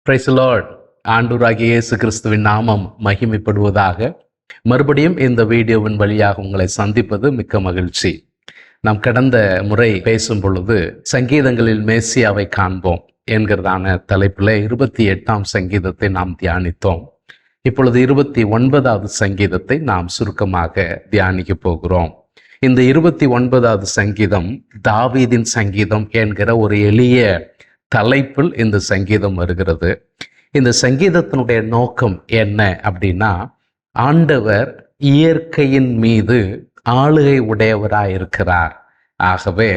Price Lord. ஆண்டவராகிய இயேசு கிறிஸ்துவின் நாமம் மகிமைப்படுவதாக. மறுபடியும் இந்த வீடியோவின் வழியாக உங்களை சந்திப்பது மிக்க மகிழ்ச்சி. நாம் கடந்த முறை பேசும் பொழுது சங்கீதங்களில் மேசியாவை காண்போம் என்கிறதான தலைப்பில் 28ஆம் சங்கீதத்தை நாம் தியானித்தோம். இப்பொழுது 29வது சங்கீதத்தை நாம் சுருக்கமாக தியானிக்க போகிறோம். இந்த 29வது சங்கீதம் தாவீதின் சங்கீதம் என்கிற ஒரு எளிய தலைப்பில் இந்த சங்கீதம் வருகிறது. இந்த சங்கீதத்தினுடைய நோக்கம் என்ன அப்படின்னா, ஆண்டவர் இயற்கையின் மீது ஆளுகை உடையவராயிருக்கிறார். ஆகவே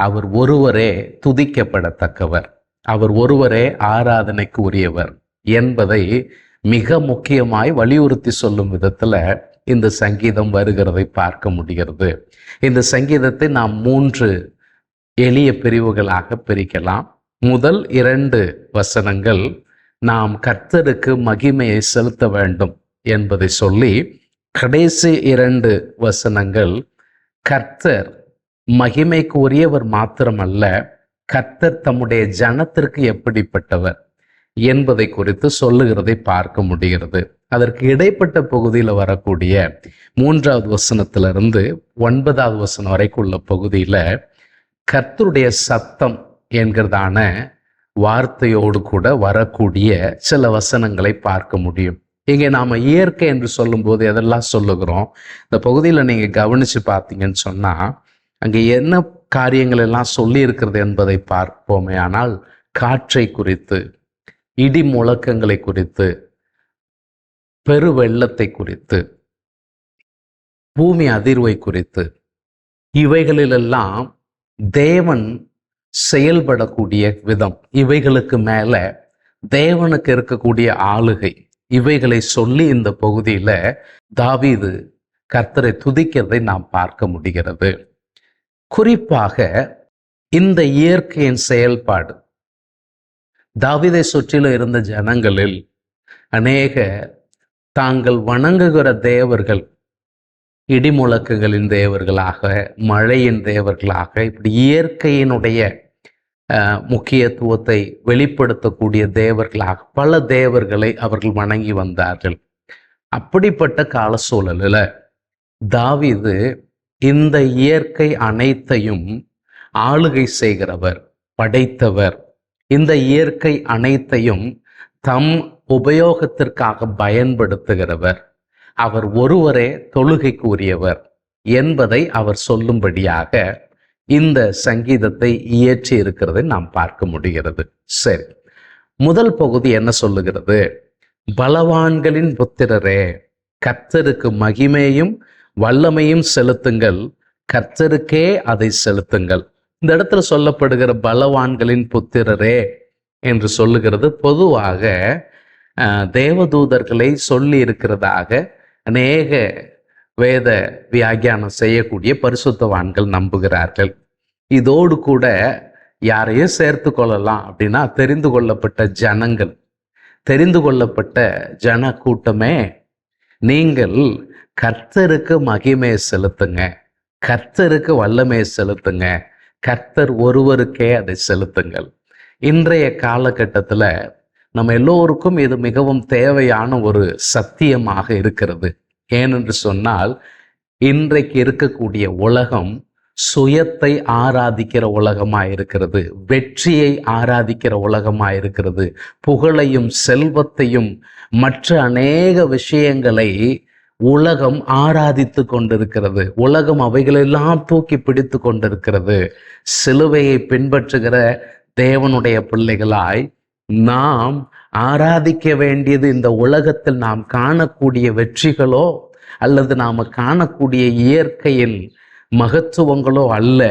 அவர் ஒருவரே துதிக்கப்படத்தக்கவர், அவர் ஒருவரே ஆராதனைக்கு உரியவர் என்பதை மிக முக்கியமாய் வலியுறுத்தி சொல்லும் விதத்தில் இந்த சங்கீதம் வருகிறதை பார்க்க முடிகிறது. இந்த சங்கீதத்தை நாம் 3 எளிய பிரிவுகளாக பிரிக்கலாம். முதல் 2 வசனங்கள் நாம் கர்த்தருக்கு மகிமையை செலுத்த வேண்டும் என்பதை சொல்லி, கடைசி 2 வசனங்கள் கர்த்தர் மகிமைக்கு உரியவர் மாத்திரமல்ல, கர்த்தர் தம்முடைய ஜனத்திற்கு எப்படிப்பட்டவர் என்பதை குறித்து சொல்லுகிறதை பார்க்க முடிகிறது. அதற்கு இடைப்பட்ட பகுதியில் வரக்கூடிய 3வது வசனத்திலிருந்து 9வது வசனம் வரைக்கும் உள்ள பகுதியில் கர்த்தருடைய சத்தம் என்கிறதான வார்த்தையோடு கூட வரக்கூடிய சில வசனங்களை பார்க்க முடியும். இங்கே நாம் இயற்கை என்று சொல்லும்போது எதெல்லாம் சொல்லுகிறோம், இந்த பகுதியில் நீங்கள் கவனித்து பார்த்தீங்கன்னு சொன்னால் அங்கே என்ன காரியங்கள் எல்லாம் சொல்லி இருக்கிறது என்பதை பார்ப்போமே. ஆனால் காற்றை குறித்து, இடி முழக்கங்களை குறித்து, பெரு வெள்ளத்தை குறித்து, பூமி அதிர்வை குறித்து, இவைகளிலெல்லாம் தேவன் செயல்படக்கூடிய விதம், இவைகளுக்கு மேல தேவனுக்கு இருக்கக்கூடிய ஆளுகை, இவைகளை சொல்லி இந்த பகுதியில தாவீது கர்த்தரை துதிக்கிறதை நாம் பார்க்க முடிகிறது. குறிப்பாக இந்த இயற்கையின் செயல்பாடு தாவீதை சுற்றிலும் இருந்த ஜனங்களில் அநேக தாங்கள் வணங்குகிற தேவர்கள் இடிமுழக்குகளின் தேவர்களாக, மழையின் தேவர்களாக, இப்படி இயற்கையினுடைய முக்கியத்துவத்தை வெளிப்படுத்தக்கூடிய தேவர்களாக பல தேவர்களை அவர்கள் வணங்கி வந்தார்கள். அப்படிப்பட்ட கால சூழலில் தாவீது இந்த இயற்கை அனைத்தையும் ஆளுகை செய்கிறவர், படைத்தவர், இந்த இயற்கை அனைத்தையும் தம் உபயோகத்திற்காக பயன்படுத்துகிறவர், அவர் ஒருவரே தொழுகைக்கு உரியவர் என்பதை அவர் சொல்லும்படியாக இந்த சங்கீதத்தை இயற்றி இருக்கிறதை நாம் பார்க்க முடிகிறது. சரி, முதல் பகுதி என்ன சொல்லுகிறது? பலவான்களின் புத்திரரே, கர்த்தருக்கு மகிமையும் வல்லமையும் செலுத்துங்கள், கர்த்தருக்கே அதை செலுத்துங்கள். இந்த இடத்துல சொல்லப்படுகிற பலவான்களின் புத்திரரே என்று சொல்லுகிறது பொதுவாக தேவதூதர்களை சொல்லி இருக்கிறதாக அநேக வேத வியாக்கியானம் செய்யக்கூடிய பரிசுத்தவான்கள் நம்புகிறார்கள். இதோடு கூட யாரையும் சேர்த்து கொள்ளலாம் அப்படின்னா தெரிந்து கொள்ளப்பட்ட ஜனங்கள், தெரிந்து கொள்ளப்பட்ட ஜன கூட்டமே, நீங்கள் கர்த்தருக்கு மகிமையை செலுத்துங்க, கர்த்தருக்கு வல்லமையை செலுத்துங்க, கர்த்தர் ஒருவருக்கே அதை செலுத்துங்கள். இன்றைய காலகட்டத்தில் நம்ம எல்லோருக்கும் இது மிகவும் தேவையான ஒரு சத்தியமாக இருக்கிறது. ஏனென்று சொன்னால், இன்றைக்கு இருக்கக்கூடிய உலகம் சுயத்தை ஆராதிக்கிற உலகமாக இருக்கிறது, வெற்றியை ஆராதிக்கிற உலகமாக இருக்கிறது, புகழையும் செல்வத்தையும் மற்ற அநேக விஷயங்களை உலகம் ஆராதித்து கொண்டிருக்கிறது. உலகம் அவைகளெல்லாம் தூக்கி பிடித்து கொண்டிருக்கிறது. சிலுவையை பின்பற்றுகிற தேவனுடைய பிள்ளைகளாய் நாம் ஆராதிக்க வேண்டியது இந்த உலகத்தில் நாம் காணக்கூடிய வெற்றிகளோ அல்லது நாம் காணக்கூடிய இயற்கையின் மகத்துவங்களோ அல்ல.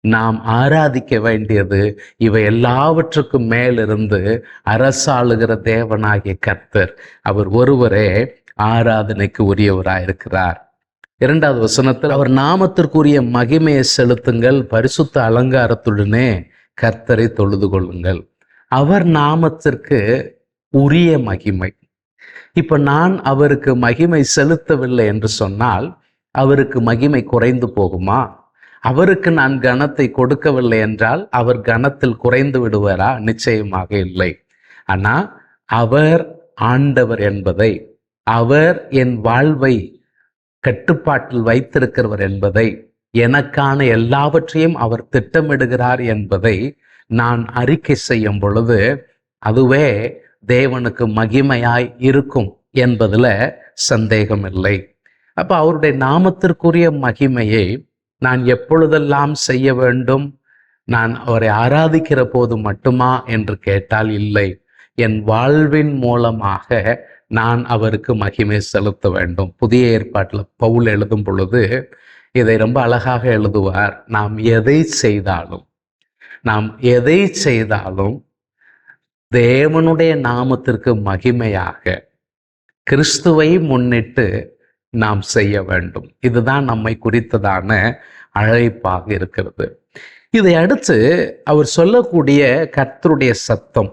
நாம் ஆராதிக்க வேண்டியது இவை எல்லாவற்றுக்கும் மேலிருந்து அரசாளுகிற தேவனாகிய கர்த்தர், அவர் ஒருவரே ஆராதனைக்கு உரியவராயிருக்கிறார். 2வது வசனத்தில் அவர் நாமத்திற்குரிய மகிமையை செலுத்துங்கள், பரிசுத்த அலங்காரத்துடனே கர்த்தரை தொழுது கொள்ளுங்கள். அவர் நாமத்திற்கு உரிய மகிமை. இப்ப நான் அவருக்கு மகிமை செலுத்தவில்லை என்று சொன்னால் அவருக்கு மகிமை குறைந்து போகுமா? அவருக்கு நான் கனத்தை கொடுக்கவில்லை என்றால் அவர் கனத்தில் குறைந்து விடுவாரா? நிச்சயமாக இல்லை. ஆனா அவர் ஆண்டவர் என்பதை, அவர் என் வாழ்வை கட்டுப்பாட்டில் வைத்திருக்கிறவர் என்பதை, எனக்கான எல்லாவற்றையும் அவர் திட்டமிடுகிறார் என்பதை நான் அறிக்கை செய்யும் பொழுது அதுவே தேவனுக்கு மகிமையாய் இருக்கும் என்பதுல சந்தேகம் இல்லை. அப்ப அவருடைய நாமத்திற்குரிய மகிமையை நான் எப்பொழுதெல்லாம் செய்ய வேண்டும்? நான் அவரை ஆராதிக்கிற போது மட்டுமா என்று கேட்டால் இல்லை. என் வாழ்வின் மூலமாக நான் அவருக்கு மகிமை செலுத்த வேண்டும். புதிய ஏற்பாட்டில் பவுல் எழுதும் பொழுது இதை ரொம்ப அழகாக எழுதுவார். நாம் எதை செய்தாலும் தேவனுடைய நாமத்திற்கு மகிமையாக கிறிஸ்துவை முன்னிட்டு நாம் செய்ய வேண்டும். இதுதான் நம்மை குறித்ததான அழைப்பாக இருக்கிறது. இதை அடுத்து அவர் சொல்லக்கூடிய கர்த்தருடைய சத்தம்,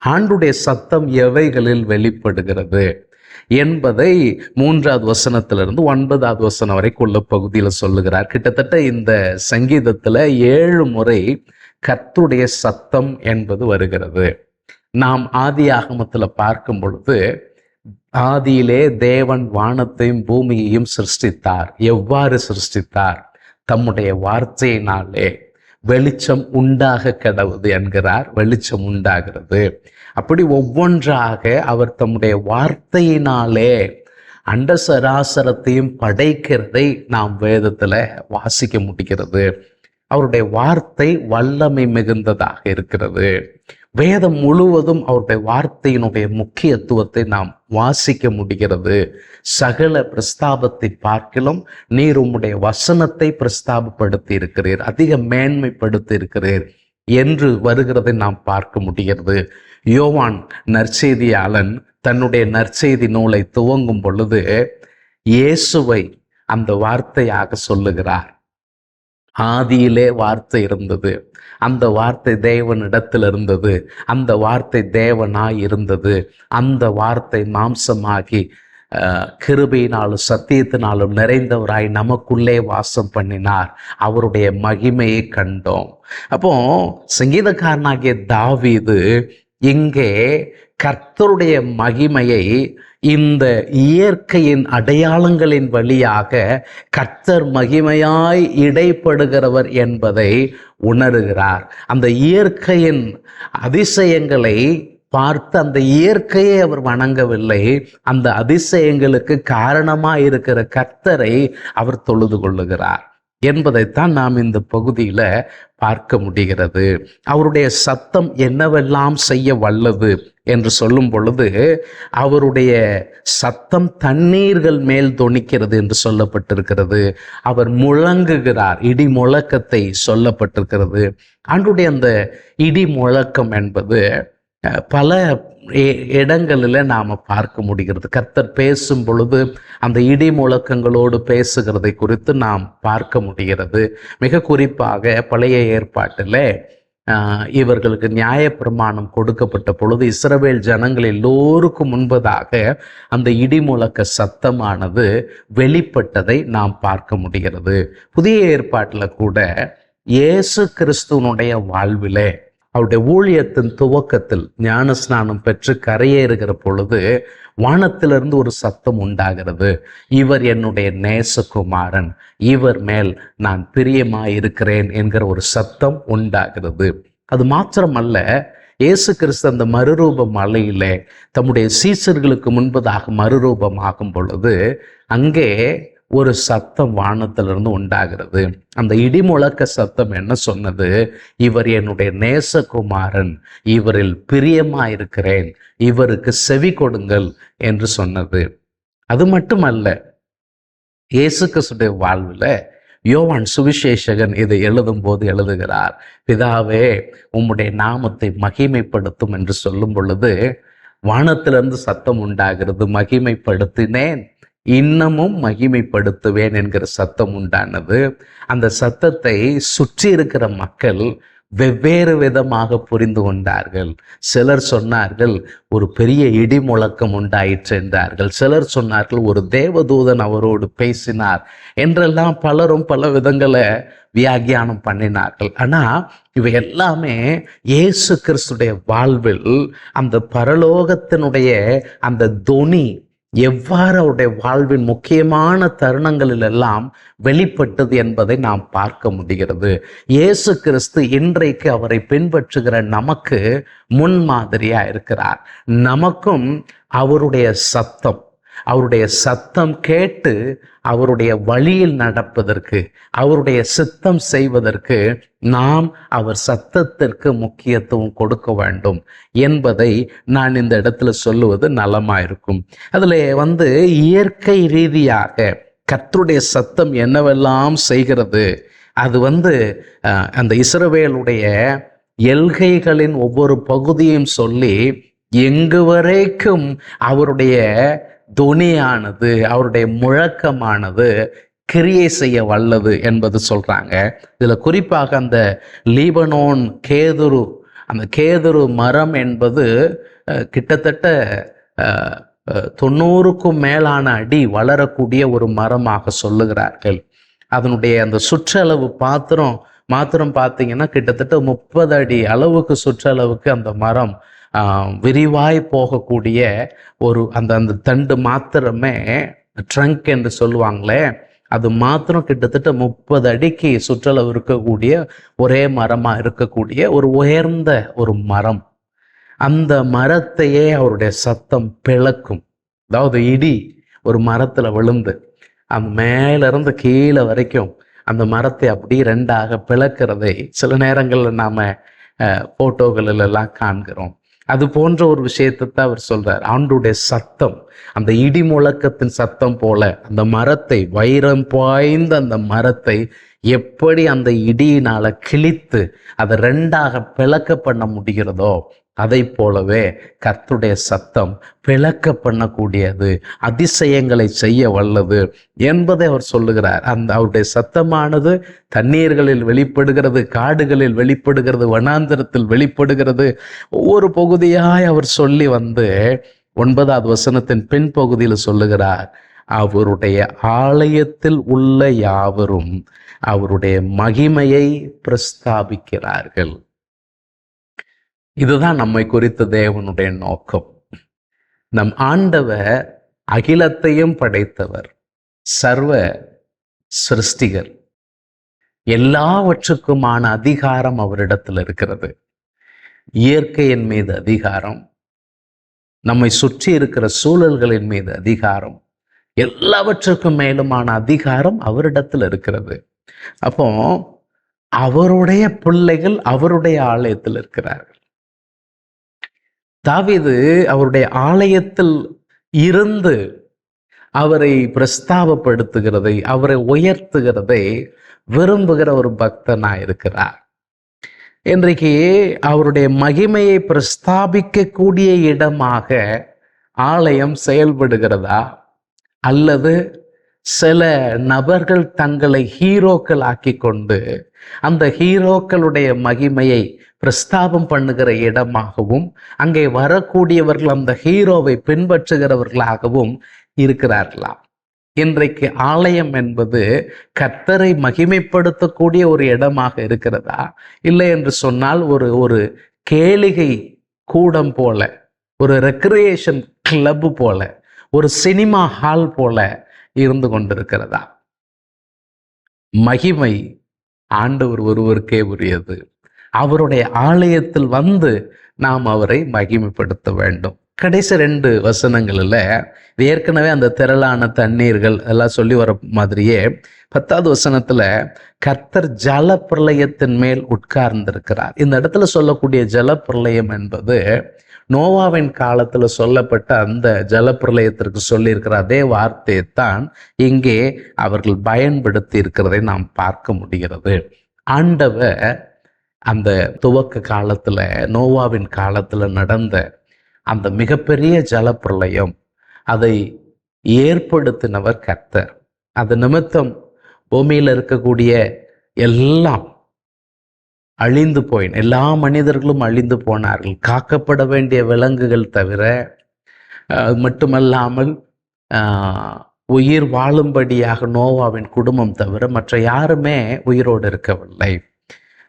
ஆண்டுடைய சத்தம் எவைகளில் வெளிப்படுகிறது என்பதை 3வது வசனத்திலிருந்து 9வது வசனம் வரைக்கும் உள்ள பகுதியில் சொல்லுகிறார். கிட்டத்தட்ட இந்த சங்கீதத்துல 7 முறை கர்த்தருடைய சத்தம் என்பது வருகிறது. நாம் ஆதியாகமத்துல பார்க்கும் பொழுது, ஆதியிலே தேவன் வானத்தையும் பூமியையும் சிருஷ்டித்தார். எவ்வாறு சிருஷ்டித்தார்? தம்முடைய வார்த்தையினாலே வெளிச்சம் உண்டாக கடவுது என்கிறார். வெளிச்சம் உண்டாகிறது. அப்படி ஒவ்வொன்றாக அவர் தம்முடைய வார்த்தையினாலே அண்ட சராசரத்தையும் படைக்கிறதை நாம் வேதத்துல வாசிக்க முடிகிறது. அவருடைய வார்த்தை வல்லமை மிகுந்ததாக இருக்கிறது. வேதம் முழுவதும் அவருடைய வார்த்தையினுடைய முக்கியத்துவத்தை நாம் வாசிக்க முடிகிறது. சகல பிரஸ்தாபத்தை பார்க்கிலும் நீர் உம்முடைய வசனத்தை பிரஸ்தாபப்படுத்தி இருக்கிறீர், அதிக மேன்மைப்படுத்தி இருக்கிறீர் என்று வருகிறதை நாம் பார்க்க முடிகிறது. யோவான் நற்செய்தியாளன் தன்னுடைய நற்செய்தி நூலை துவங்கும் பொழுது இயேசுவை அந்த வார்த்தையாக சொல்லுகிறார். ஆதியிலே வார்த்தை இருந்தது, அந்த வார்த்தை தேவனிடத்தில் இருந்தது, அந்த வார்த்தை தேவனாய் இருந்தது, அந்த வார்த்தை மாம்சமாகி கிருபையினாலும் சத்தியத்தினாலும் நிறைந்தவராய் நமக்குள்ளே வாசம் பண்ணினார், அவருடைய மகிமையை கண்டோம். அப்போ சங்கீதக்காரனாகிய தாவீது இங்கே கர்த்தருடைய மகிமையை இந்த இயற்கையின் அடையாளங்களின் வழியாக கர்த்தர் மகிமையாய் இடைப்படுகிறவர் என்பதை உணர்கிறார். அந்த இயற்கையின் அதிசயங்களை பார்த்து அந்த இயற்கையை அவர் வணங்கவில்லை, அந்த அதிசயங்களுக்கு காரணமாய் இருக்கிற கர்த்தரை அவர் தொழுது கொள்ளுகிறார் என்பதைத்தான் நாம் இந்த பகுதியில பார்க்க முடிகிறது. அவருடைய சத்தம் என்னவெல்லாம் செய்ய வல்லது என்று சொல்லும் பொழுது, அவருடைய சத்தம் தண்ணீர்கள் மேல் தொனிக்கிறது என்று சொல்லப்பட்டிருக்கிறது. அவர் முழங்குகிறார், இடி முழக்கத்தை சொல்லப்பட்டிருக்கிறது. ஆண்டுடைய அந்த இடி முழக்கம் என்பது பல இடங்களில் நாம் பார்க்க முடிகிறது. கர்த்தர் பேசும் பொழுது அந்த இடி முழக்கங்களோடு பேசுகிறதை குறித்து நாம் பார்க்க முடிகிறது. மிக குறிப்பாக பழைய ஏற்பாட்டில் இவர்களுக்கு நியாயப்பிரமாணம் கொடுக்கப்பட்ட பொழுது இஸ்ரவேல் ஜனங்கள் எல்லோருக்கும் முன்பதாக அந்த இடி முழக்க சத்தமானது வெளிப்பட்டதை நாம் பார்க்க முடிகிறது. புதிய ஏற்பாட்டில் கூட இயேசு கிறிஸ்துவனுடைய வாழ்விலே அவருடைய ஊழியத்தின் துவக்கத்தில் ஞானஸ்நானம் பெற்று கரையேறுகிற பொழுது வானத்திலிருந்து ஒரு சத்தம் உண்டாகிறது. இவர் என்னுடைய நேசகுமாரன், இவர் மேல் நான் பிரியமாயிருக்கிறேன் என்கிற ஒரு சத்தம் உண்டாகிறது. அது மாத்திரமல்ல, இயேசு கிறிஸ்து அந்த மறுரூப மலையிலே தம்முடைய சீசர்களுக்கு முன்பதாக மறுரூபமாகும் பொழுது அங்கே ஒரு சத்தம் வானத்திலிருந்து உண்டாகிறது. அந்த இடி முழக்க சத்தம் என்ன சொன்னது? இவர் என்னுடைய நேசகுமாரன், இவரில் பிரியமாயிருக்கிறேன், இவருக்கு செவி கொடுங்கள் என்று சொன்னது. அது மட்டுமல்ல, இயேசு கிறிஸ்துடைய வாழ்வில் யோவான் சுவிசேஷகன் இதை எழுதும் போது எழுதுகிறார், பிதாவே உம்முடைய நாமத்தை மகிமைப்படுத்தும் என்று சொல்லும் பொழுது வானத்திலிருந்து சத்தம் உண்டாகிறது, மகிமைப்படுத்தினேன், இன்னமும் மகிமைப்படுத்துவேன் என்கிற சத்தம் உண்டானது. அந்த சத்தத்தை சுற்றி இருக்கிற மக்கள் வெவ்வேறு விதமாக புரிந்து கொண்டார்கள். சிலர் சொன்னார்கள் ஒரு பெரிய இடி முழக்கம் உண்டாயிற்று என்றார்கள். சிலர் சொன்னார்கள் ஒரு தேவதூதன் அவரோடு பேசினார் என்றெல்லாம் பலரும் பல விதங்களை வியாக்கியானம் பண்ணினார்கள். ஆனா இவை எல்லாமே இயேசு கிறிஸ்துடைய வாழ்வில் அந்த பரலோகத்தினுடைய அந்த தொனி எவ்வாறு அவருடைய வாழ்வின் முக்கியமான தருணங்களில் எல்லாம் வெளிப்பட்டது என்பதை நாம் பார்க்க முடிகிறது. இயேசு கிறிஸ்து இன்றைக்கு அவரை பின்பற்றுகிற நமக்கு முன்மாதிரியா இருக்கிறார். நமக்கும் அவருடைய சத்தம் கேட்டு அவருடைய வழியில் நடப்பதற்கு, அவருடைய சித்தம் செய்வதற்கு நாம் அவர் சத்தத்திற்கு முக்கியத்துவம் கொடுக்க வேண்டும் என்பதை நான் இந்த இடத்துல சொல்லுவது நலமாயிருக்கும். அதில் இயற்கை ரீதியாக கர்த்தருடைய சத்தம் என்னவெல்லாம் செய்கிறது, அது அந்த இஸ்ரவேலுடைய எல்கைகளின் ஒவ்வொரு பகுதியும் சொல்லி எங்கு வரைக்கும் அவருடைய தொனியானது, அவருடைய முழக்கமானது கிரியை செய்ய வல்லது என்பது சொல்றாங்க. இதுல குறிப்பாக அந்த லீபனோன் கேதுரு, அந்த கேதுரு மரம் என்பது கிட்டத்தட்ட 90க்கும் மேலான அடி வளரக்கூடிய ஒரு மரமாக சொல்லுகிறார்கள். அதனுடைய அந்த சுற்றளவு மாத்திரம் பார்த்தீங்கன்னா கிட்டத்தட்ட 30 அடி அளவுக்கு சுற்றளவுக்கு அந்த மரம் விரிவாய் போகக்கூடிய ஒரு அந்த தண்டு மாத்திரமே, ட்ரங்க் என்று சொல்லுவாங்களே, அது மாத்திரம் கிட்டத்தட்ட 30 அடிக்கு சுற்றளவு இருக்கக்கூடிய ஒரே மரமாக இருக்கக்கூடிய ஒரு உயர்ந்த ஒரு மரம். அந்த மரத்தையே அவருடைய சத்தம் பிளக்கும். அதாவது இடி ஒரு மரத்தில் விழுந்து அந்த மேலிருந்து கீழே வரைக்கும் அந்த மரத்தை அப்படியே 2ஆக பிளக்கிறதை சில நேரங்களில் நாம் போட்டோகளிலெல்லாம் காண்கிறோம். அது போன்ற ஒரு விஷயத்தை தான் அவர் சொல்றார். ஆண்டவருடைய சத்தம் அந்த இடி முழக்கத்தின் சத்தம் போல அந்த மரத்தை, வைரம் பாய்ந்த அந்த மரத்தை எப்படி அந்த இடியினால கிழித்து அதை 2ஆக பிளக்க பண்ண முடிகிறதோ, அதை போலவே கர்த்தருடைய சத்தம் பிளக்க பண்ணக்கூடியது, அதிசயங்களை செய்ய வல்லது என்பதை அவர் சொல்லுகிறார். அவருடைய சத்தமானது தண்ணீர்களில் வெளிப்படுகிறது, காடுகளில் வெளிப்படுகிறது, வனாந்திரத்தில் வெளிப்படுகிறது. ஒவ்வொரு பகுதியாய் அவர் சொல்லி 9வது வசனத்தின் பின் பகுதியில் சொல்லுகிறார், அவருடைய ஆலயத்தில் உள்ள யாவரும் அவருடைய மகிமையை பிரஸ்தாபிக்கிறார்கள். இதுதான் நம்மை குறித்த தேவனுடைய நோக்கம். நம் ஆண்டவர் அகிலத்தையும் படைத்தவர், சர்வ சிருஷ்டிகர். எல்லாவற்றுக்குமான அதிகாரம் அவரிடத்தில் இருக்கிறது. இயற்கையின் மீது அதிகாரம், நம்மை சுற்றி இருக்கிற சூழல்களின் மீது அதிகாரம், எல்லாவற்றுக்கும் மேலுமான அதிகாரம் அவரிடத்தில் இருக்கிறது. அப்போ அவருடைய பிள்ளைகள் அவருடைய ஆலயத்தில் இருக்கிறார்கள். தாவீது அவருடைய ஆலயத்தில் இருந்து அவரை பிரஸ்தாபப்படுத்துகிறதை, அவரை உயர்த்துகிறதை விரும்புகிற ஒரு பக்தனாய் இருக்கிறார். இன்றைக்கு அவருடைய மகிமையை பிரஸ்தாபிக்கக்கூடிய இடமாக ஆலயம் செயல்படுகிறதா, அல்லது சில நபர்கள் தங்களை ஹீரோக்கள் ஆக்கி கொண்டு அந்த ஹீரோக்களுடைய மகிமையை பிரஸ்தாபம் பண்ணுகிற இடமாகவும், அங்கே வரக்கூடியவர்கள் அந்த ஹீரோவை பின்பற்றுகிறவர்களாகவும் இருக்கிறார்களா? இன்றைக்கு ஆலயம் என்பது கர்த்தரை மகிமைப்படுத்தக்கூடிய ஒரு இடமாக இருக்கிறதா, இல்லை என்று சொன்னால் ஒரு கேளிகை கூடம் போல, ஒரு ரெக்ரியேஷன் கிளப் போல, ஒரு சினிமா ஹால் போல இருந்து கொண்டிருக்கிறதா? மகிமை ஆண்டவர் ஒருவருக்கே உரியது. அவருடைய ஆலயத்தில் நாம் அவரை மகிமைப்படுத்த வேண்டும். கடைசி 2 வசனங்களில் ஏற்கனவே அந்த திரளான தண்ணீர்கள் எல்லாம் சொல்லி வர மாதிரியே 10வது வசனத்துல கர்த்தர் ஜல பிரளயத்தின் மேல் உட்கார்ந்திருக்கிறார். இந்த இடத்துல சொல்லக்கூடிய ஜல பிரளயம் என்பது நோவாவின் காலத்துல சொல்லப்பட்ட அந்த ஜல பிரளயத்திற்கு சொல்லியிருக்கிற அதே வார்த்தையை தான் இங்கே அவர்கள் பயன்படுத்தி இருக்கிறதை நாம் பார்க்க முடிகிறது. ஆண்டவர் அந்த துவக்க காலத்துல, நோவாவின் காலத்துல நடந்த அந்த மிகப்பெரிய ஜலப்பிரளயம், அதை ஏற்படுத்தினவர் கர்த்தர். அது நிமித்தம் பூமியில் இருக்கக்கூடிய எல்லாம் அழிந்து போயின. எல்லா மனிதர்களும் அழிந்து போனார்கள், காக்கப்பட வேண்டிய விலங்குகள் தவிர. அது மட்டுமல்லாமல் உயிர் வாழும்படியாக நோவாவின் குடும்பம் தவிர மற்ற யாருமே உயிரோடு இருக்கவில்லை.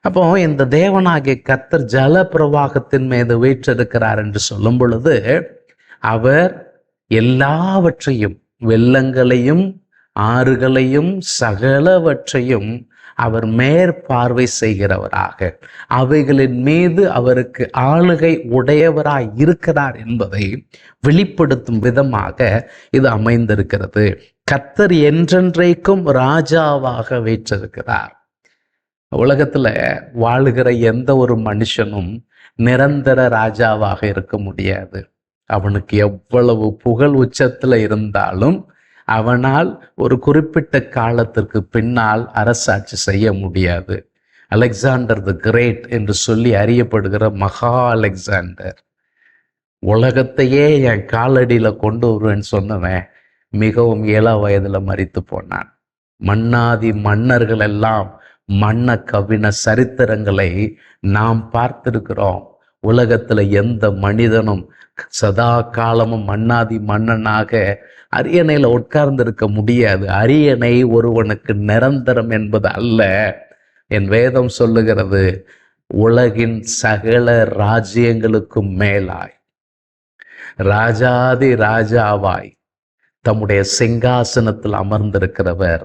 அப்போ இந்த தேவனாகிய கர்த்தர் ஜல பிரவாகத்தின் மீது வீற்றிருக்கிறார் என்று சொல்லும் பொழுது, அவர் எல்லாவற்றையும், வெள்ளங்களையும் ஆறுகளையும் சகலவற்றையும் அவர் மேற்பார்வை செய்கிறவராக, அவைகளின் மீது அவருக்கு ஆளுகை உடையவராய் இருக்கிறார் என்பதை வெளிப்படுத்தும் விதமாக இது அமைந்திருக்கிறது. கர்த்தர் என்றென்றைக்கும் ராஜாவாக வீற்றிருக்கிறார். உலகத்துல வாழுகிற எந்த ஒரு மனுஷனும் நிரந்தர ராஜாவாக இருக்க முடியாது. அவனுக்கு எவ்வளவு புகழ் உச்சத்துல இருந்தாலும் அவனால் ஒரு குறிப்பிட்ட காலத்திற்கு பின்னால் அரசாட்சி செய்ய முடியாது. அலெக்சாண்டர் தி கிரேட் என்று சொல்லி அறியப்படுகிற மகா அலெக்சாண்டர், உலகத்தையே என் காலடியில கொண்டு வருவேன்னு சொன்னவன் மிகவும் 7 வயதுல மரித்து போனான். மன்னாதி மன்னர்கள் எல்லாம் மன்ன கவின சரித்திரங்களை நாம் பார்த்திருக்கிறோம். உலகத்துல எந்த மனிதனும் சதா காலமும் மன்னாதி மன்னனாக அரியணையில உட்கார்ந்து இருக்க முடியாது. அரியணை ஒருவனுக்கு நிரந்தரம் என்பது அல்ல. என் வேதம் சொல்லுகிறது, உலகின் சகல ராஜ்யங்களுக்கும் மேலாய் ராஜாதி ராஜாவாய் தம்முடைய சிங்காசனத்தில் அமர்ந்திருக்கிறவர்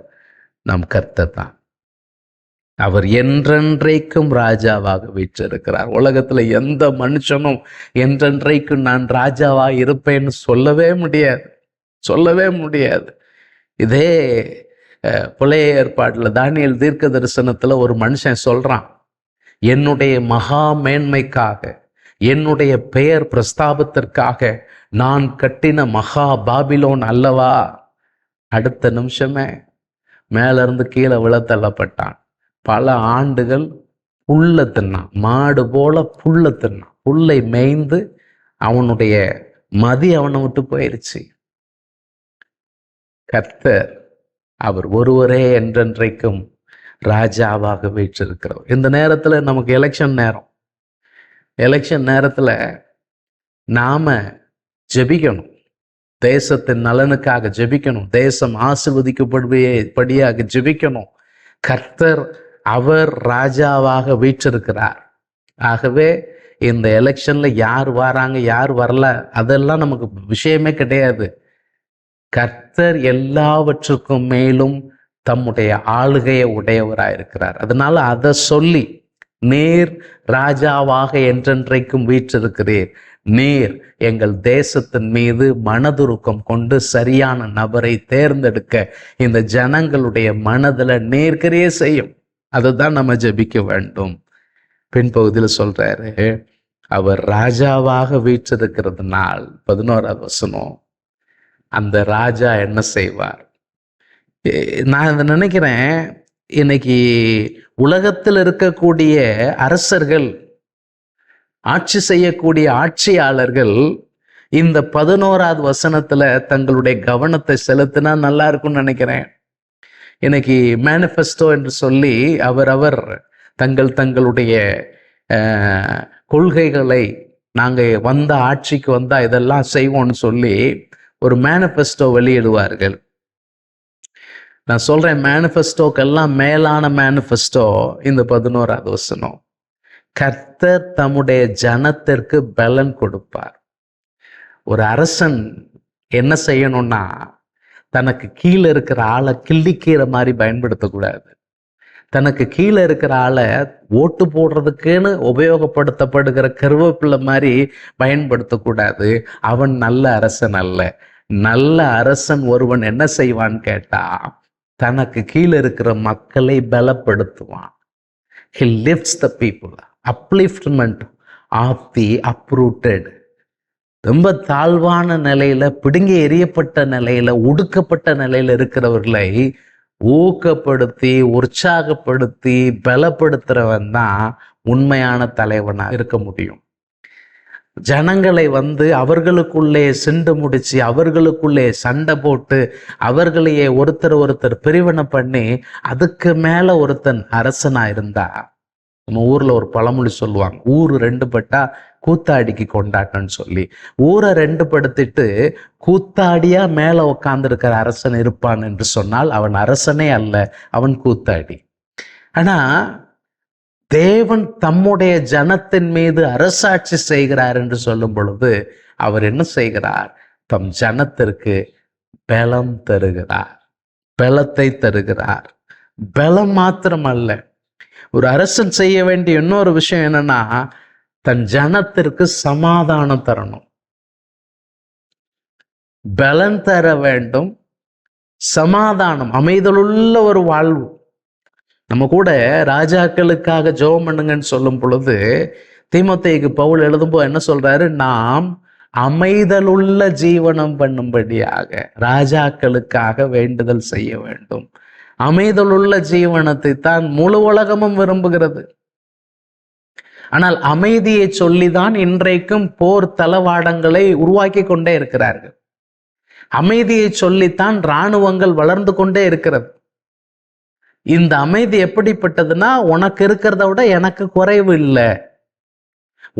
நம் கர்த்தர் தான். அவர் என்றென்றைக்கும் ராஜாவாக வீற்றிருக்கிறார். உலகத்துல எந்த மனுஷனும் என்றென்றைக்கும் நான் ராஜாவாக இருப்பேன்னு சொல்லவே முடியாது. இதே பழைய ஏற்பாட்டுல தானியேல் தீர்க்க தரிசனத்துல ஒரு மனுஷன் சொல்றான், என்னுடைய மகா மேன்மைக்காக, என்னுடைய பெயர் பிரஸ்தாபத்திற்காக நான் கட்டின மகா பாபிலோன் அல்லவா. அடுத்த நிமிஷமே மேல இருந்து கீழே விழத்தள்ளப்பட்டான். பல ஆண்டுகள் புல்ல தின்னான், மாடு போல புல்ல தின்னான். புல்லை மேய்ந்து அவனுடைய மதி அவனை விட்டு போயிருச்சு. கர்த்தர் அவர் ஒருவரே என்றென்றைக்கும் ராஜாவாக வீற்றிருக்கிறவர். இந்த நேரத்துல நமக்கு எலெக்ஷன் நேரத்துல நாம ஜெபிக்கணும், தேசத்தின் நலனுக்காக ஜெபிக்கணும், தேசம் ஆசீர்வதிக்கப்படுபடியாக ஜெபிக்கணும். கர்த்தர் அவர் ராஜாவாக வீற்றிருக்கிறார். ஆகவே இந்த எலெக்ஷன்ல யார் வராங்க யார் வரல அதெல்லாம் நமக்கு விஷயமே கிடையாது. கர்த்தர் எல்லாவற்றுக்கும் மேலும் தம்முடைய ஆளுகையை உடையவராயிருக்கிறார். அதனால அதை சொல்லி, நீர் ராஜாவாக என்றென்றைக்கும் வீற்றிருக்கிறீர், நீர் எங்கள் தேசத்தின் மீது மனதுருக்கம் கொண்டு சரியான நபரை தேர்ந்தெடுக்க இந்த ஜனங்களுடைய மனதில் நேர்கரையே செய்யும். அதுதான் நம்ம ஜெபிக்க வேண்டும். பின்பகுதியில் சொல்றாரு, அவர் ராஜாவாக வீற்றிருக்கிறதுனால் 11வது வசனம், அந்த ராஜா என்ன செய்வார்? நான் இதை நினைக்கிறேன், இன்னைக்கு உலகத்தில் இருக்கக்கூடிய அரசர்கள், ஆட்சி செய்யக்கூடிய ஆட்சியாளர்கள் இந்த 11வது வசனத்துல தங்களுடைய கவனத்தை செலுத்தினா நல்லா இருக்கும்னு நினைக்கிறேன். இன்னைக்கு மேனிஃபெஸ்டோ என்று சொல்லி அவரவர் தங்களுடைய கொள்கைகளை, நாங்கள் ஆட்சிக்கு வந்தா இதெல்லாம் செய்வோம்னு சொல்லி ஒரு மேனிஃபெஸ்டோ வெளியிடுவார்கள். நான் சொல்றேன், மேனிஃபெஸ்டோக்கெல்லாம் மேலான மேனிஃபெஸ்டோ இந்த 11வது வசனம். கர்த்தர் தம்முடைய ஜனத்திற்கு பலன் கொடுப்பார். ஒரு அரசன் என்ன செய்யணும்னா, தனக்கு கீழே இருக்கிற ஆளை கிள்ளிக்கிற மாதிரி பயன்படுத்தக்கூடாது. தனக்கு கீழே இருக்கிற ஆளை ஓட்டு போடுறதுக்குன்னு உபயோகப்படுத்தப்படுகிற கருவேப்பிள்ளை மாதிரி பயன்படுத்தக்கூடாது. அவன் நல்ல அரசன் அல்ல. நல்ல அரசன் ஒருவன் என்ன செய்வான்னு கேட்டா, தனக்கு கீழே இருக்கிற மக்களை பலப்படுத்துவான். He lifts the people. Upliftment of the uprooted. ரொம்ப தாழ்வான நிலையில, பிடுங்கி எறியப்பட்ட நிலையில, ஒடுக்கப்பட்ட நிலையில இருக்கிறவர்களை ஊக்கப்படுத்தி உற்சாகப்படுத்தி பலப்படுத்துறவன் தான் உண்மையான தலைவனாக இருக்க முடியும். ஜனங்களை அவர்களுக்குள்ளே சிண்டு முடிச்சு, அவர்களுக்குள்ளே சண்டை போட்டு, அவர்களையே ஒருத்தர் பிரிவினை பண்ணி அதுக்கு மேல ஒருத்தன் அரசனா இருந்தா நம்ம ஊர்ல ஒரு பழமொழி சொல்லுவாங்க, ஊரு ரெண்டு பட்டா கூத்தாடிக்கு கொண்டாட்டம்னு சொல்லி. ஊரை ரெண்டு படுத்திட்டு கூத்தாடியா மேல உட்கார்ந்து இருக்கிற அரசன் இருப்பான் என்று சொன்னால் அவன் அரசனே அல்ல, அவன் கூத்தாடி. ஆனா தேவன் தம்முடைய ஜனத்தின் மீது அரசாட்சி செய்கிறார் என்று சொல்லும் பொழுது அவர் என்ன செய்கிறார்? தம் ஜனத்திற்கு பலம் தருகிறார், பலத்தை தருகிறார். பலம் மாத்திரமல்ல, ஒரு அரசன் செய்ய வேண்டிய இன்னொரு விஷயம் என்னன்னா, தன் ஜனத்திற்கு சமாதானம் தரணும். பலன் தர வேண்டும், சமாதானம், அமைதலுள்ள ஒரு வாழ்வு. நம்ம கூட ராஜாக்களுக்காக ஜெபம் பண்ணுங்கன்னு சொல்லும் பொழுது தீமோத்தேயுக்கு பவுல் எழுதும்போது என்ன சொல்றாரு? நாம் அமைதலுள்ள ஜீவனம் பண்ணும்படியாக ராஜாக்களுக்காக வேண்டுதல் செய்ய வேண்டும். அமைதலுள்ள ஜீவனத்தை தான் முழு உலகமும் விரும்புகிறது. ஆனால் அமைதியை சொல்லிதான் இன்றைக்கும் போர் தளவாடங்களை உருவாக்கி கொண்டே இருக்கிறார்கள். அமைதியை சொல்லித்தான் இராணுவங்கள் வளர்ந்து கொண்டே இருக்கிறது. இந்த அமைதி எப்படிப்பட்டதுன்னா, உனக்கு இருக்கிறத விட எனக்கு குறைவு இல்லை,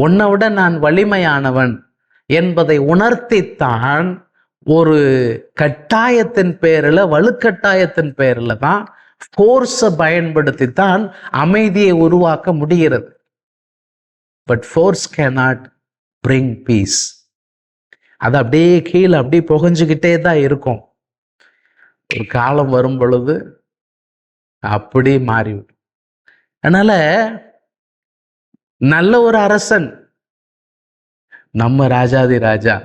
உன்னை விட நான் வலிமையானவன் என்பதை உணர்த்தித்தான் ஒரு கட்டாயத்தின் பேரில், வலுக்கட்டாயத்தின் பேரில் தான், ஃபோர்ஸை பயன்படுத்தித்தான் அமைதியை உருவாக்க முடிகிறது. But force cannot bring piece. அது அப்படியே கீழே அப்படியே புகஞ்சுக்கிட்டே தான் இருக்கும். ஒரு காலம் வரும் பொழுது அப்படி மாறிவிடும். அதனால நல்ல ஒரு அரசன் நம்ம ராஜாதி ராஜா,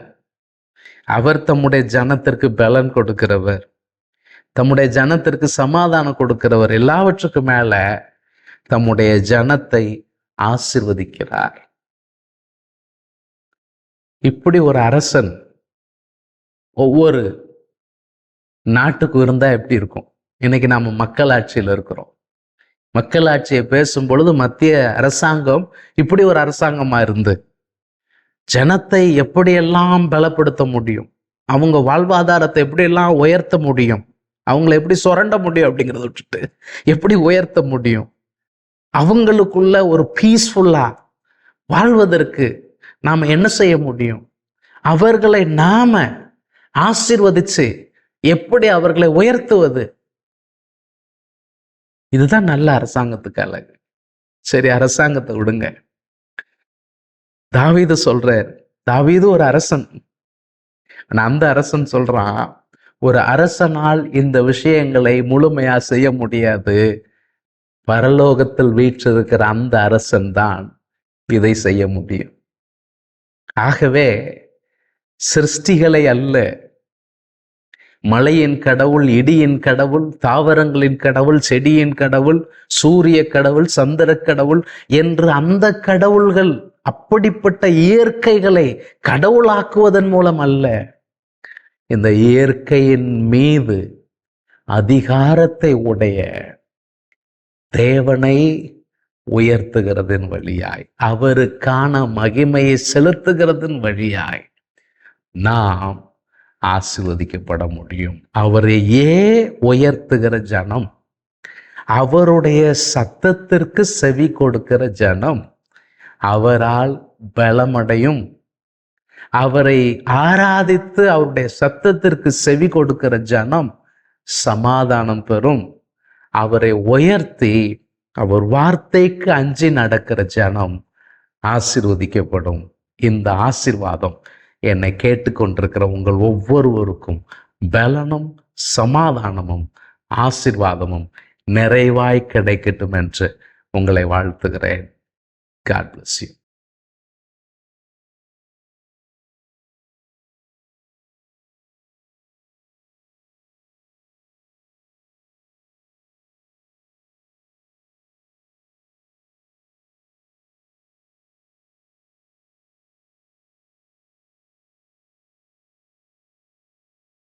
அவர் தம்முடைய ஜனத்திற்கு பலன் கொடுக்கிறவர், தம்முடைய ஜனத்திற்கு சமாதானம் கொடுக்கிறவர், எல்லாவற்றுக்கு மேல தம்முடைய ஜனத்தை ஆசீர்வதிக்கிறார். இப்படி ஒரு அரசன் ஒவ்வொரு நாட்டுக்கு இருந்தா எப்படி இருக்கும்? இன்னைக்கு நாம மக்களாட்சியில் இருக்கிறோம். மக்களாட்சியை பேசும் பொழுது மத்திய அரசாங்கம் இப்படி ஒரு அரசாங்கமா இருந்து ஜனத்தை எப்படியெல்லாம் பலப்படுத்த முடியும், அவங்க வாழ்வாதாரத்தை எப்படியெல்லாம் உயர்த்த முடியும், அவங்களை எப்படி சுரண்ட முடியும் அப்படிங்கிறத விட்டுட்டு எப்படி உயர்த்த முடியும், அவங்களுக்குள்ள ஒரு பீஸ்ஃபுல்லா வாழ்வதற்கு நாம என்ன செய்ய முடியும், அவர்களை நாம ஆசீர்வதிச்சு எப்படி அவர்களை உயர்த்துவது, இதுதான் நல்ல அரசாங்கத்துக்கு அழகு. சரி, அரசாங்கத்தை விடுங்க. தாவீது சொல்றார், தாவீது ஒரு அரசன். அந்த அரசன் சொல்றான், ஒரு அரசனால் இந்த விஷயங்களை முழுமையா செய்ய முடியாது, பரலோகத்தில் வீற்றிருக்கிற அந்த அரசன் தான் இதை செய்ய முடியும். ஆகவே சிருஷ்டிகளை அல்ல, மலையின் கடவுள், இடியின் கடவுள், தாவரங்களின் கடவுள், செடியின் கடவுள், சூரிய கடவுள், சந்திர கடவுள் என்று அந்த கடவுள்கள், அப்படிப்பட்ட இயற்கைகளை கடவுளாக்குவதன் மூலம் அல்ல, இந்த இயற்கையின் மீது அதிகாரத்தை உடைய தேவனை உயர்த்துகிறதன் வழியாய், அவருக்கான மகிமையை செலுத்துகிறதன் வழியாய் நாம் ஆசீர்வதிக்கப்பட முடியும். அவரையே உயர்த்துகிற ஜனம், அவருடைய சத்தத்திற்கு செவி கொடுக்கிற ஜனம் அவரால் பலமடையும். அவரை ஆராதித்து அவருடைய சத்தத்திற்கு செவி கொடுக்கிற ஜனம் சமாதானம் பெறும். அவரை உயர்த்தி அவர் வார்த்தைக்கு அஞ்சி நடக்கிற ஜனம் ஆசீர்வதிக்கப்படும். இந்த ஆசீர்வாதம் என்னை கேட்டுக்கொண்டிருக்கிற உங்கள் ஒவ்வொருவருக்கும் பலனும் சமாதானமும் ஆசீர்வாதமும் நிறைவாய் கிடைக்கட்டும் என்று உங்களை வாழ்த்துகிறேன். God bless you.